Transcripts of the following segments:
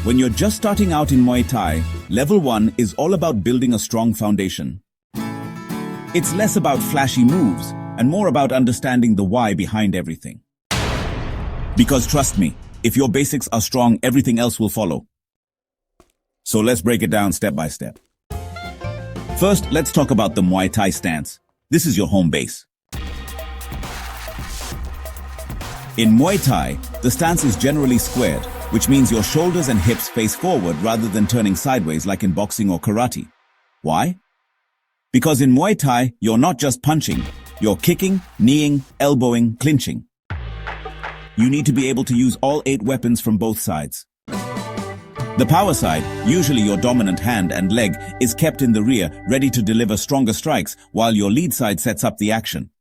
When you're just starting out in Muay Thai, level 1 is all about building a strong foundation. It's less about flashy moves and more about understanding the why behind everything. Because trust me, if your basics are strong, everything else will follow. So let's break it down step by step. First, let's talk about the Muay Thai stance. This is your home base. In Muay Thai, the stance is generally squared, which means your shoulders and hips face forward rather than turning sideways like in boxing or karate. Why? Because in Muay Thai, you're not just punching, you're kicking, kneeing, elbowing, clinching. You need to be able to use all 8 weapons from both sides. The power side, usually your dominant hand and leg, is kept in the rear, ready to deliver stronger strikes, while your lead side sets up the action.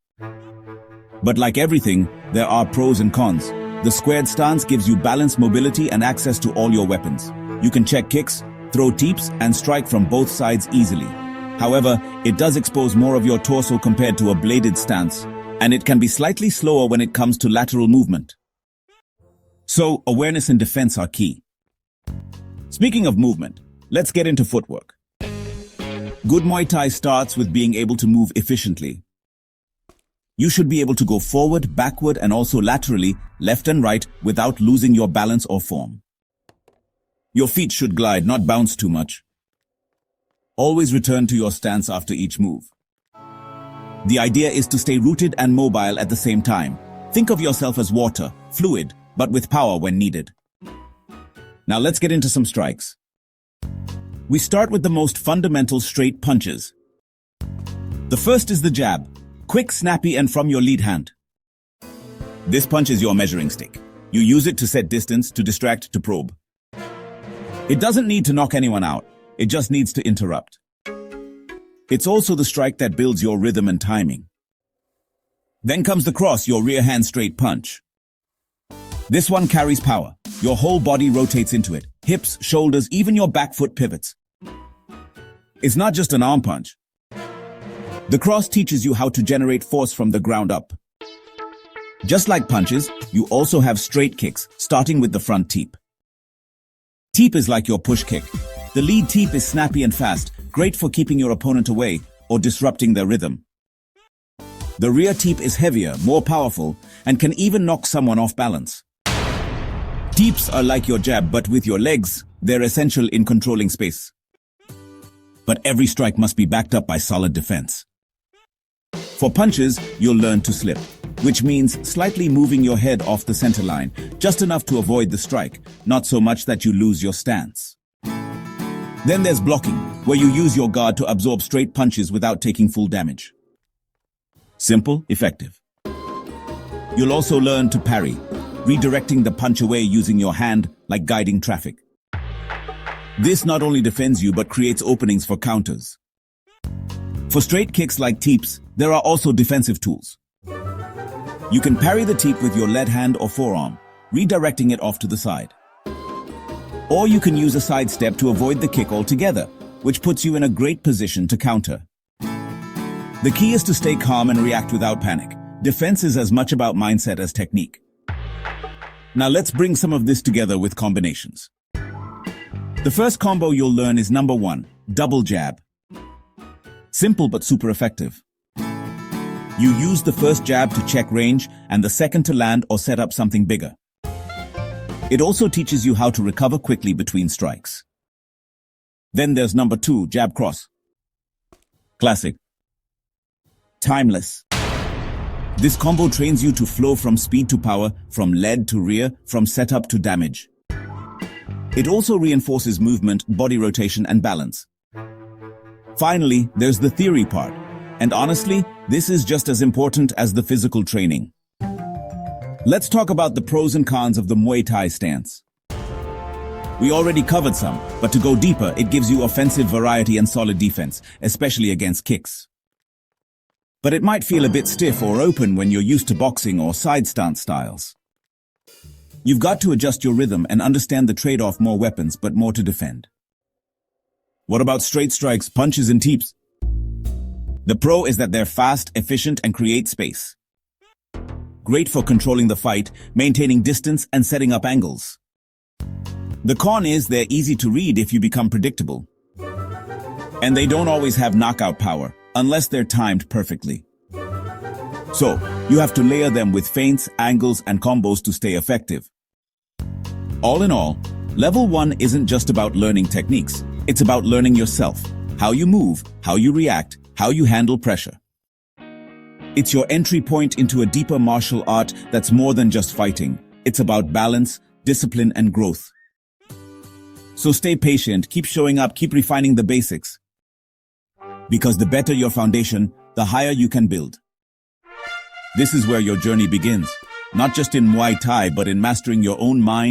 But like everything, there are pros and cons. The squared stance gives you balance, mobility, and access to all your weapons. You can check kicks, throw teeps, and strike from both sides easily. However, it does expose more of your torso compared to a bladed stance, and it can be slightly slower when it comes to lateral movement. So, awareness and defense are key. Speaking of movement, let's get into footwork. Good Muay Thai starts with being able to move efficiently. You should be able to go forward, backward, and also laterally, left and right, without losing your balance or form. Your feet should glide, not bounce too much. Always return to your stance after each move. The idea is to stay rooted and mobile at the same time. Think of yourself as water, fluid, but with power when needed. Now let's get into some strikes. We start with the most fundamental straight punches. The first is the jab. Quick, snappy, and from your lead hand. This punch is your measuring stick. You use it to set distance, to distract, to probe. It doesn't need to knock anyone out. It just needs to interrupt. It's also the strike that builds your rhythm and timing. Then comes the cross, your rear hand straight punch. This one carries power. Your whole body rotates into it. Hips, shoulders, even your back foot pivots. It's not just an arm punch. The cross teaches you how to generate force from the ground up. Just like punches, you also have straight kicks, starting with the front teep. Teep is like your push kick. The lead teep is snappy and fast, great for keeping your opponent away or disrupting their rhythm. The rear teep is heavier, more powerful, and can even knock someone off balance. Teeps are like your jab, but with your legs, they're essential in controlling space. But every strike must be backed up by solid defense. For punches, you'll learn to slip, which means slightly moving your head off the center line, just enough to avoid the strike, not so much that you lose your stance. Then there's blocking, where you use your guard to absorb straight punches without taking full damage. Simple, effective. You'll also learn to parry, redirecting the punch away using your hand like guiding traffic. This not only defends you but creates openings for counters. For straight kicks like teeps, there are also defensive tools. You can parry the teep with your lead hand or forearm, redirecting it off to the side. Or you can use a side step to avoid the kick altogether, which puts you in a great position to counter. The key is to stay calm and react without panic. Defense is as much about mindset as technique. Now let's bring some of this together with combinations. The first combo you'll learn is number 1, double jab. Simple but super effective. You use the first jab to check range and the second to land or set up something bigger. It also teaches you how to recover quickly between strikes. Then there's number 2, jab cross. Classic. Timeless. This combo trains you to flow from speed to power, from lead to rear, from setup to damage. It also reinforces movement, body rotation, and balance. Finally, there's the theory part. And honestly, this is just as important as the physical training. Let's talk about the pros and cons of the Muay Thai stance. We already covered some, but to go deeper, it gives you offensive variety and solid defense, especially against kicks. But it might feel a bit stiff or open when you're used to boxing or side stance styles. You've got to adjust your rhythm and understand the trade-off: more weapons, but more to defend. What about straight strikes, punches, and teeps? The pro is that they're fast, efficient, and create space. Great for controlling the fight, maintaining distance, and setting up angles. The con is they're easy to read if you become predictable. And they don't always have knockout power, unless they're timed perfectly. So, you have to layer them with feints, angles, and combos to stay effective. All in all, level 1 isn't just about learning techniques. It's about learning yourself, how you move, how you react, how you handle pressure. It's your entry point into a deeper martial art that's more than just fighting. It's about balance, discipline, and growth. So stay patient, keep showing up, keep refining the basics. Because the better your foundation, the higher you can build. This is where your journey begins, not just in Muay Thai, but in mastering your own mind.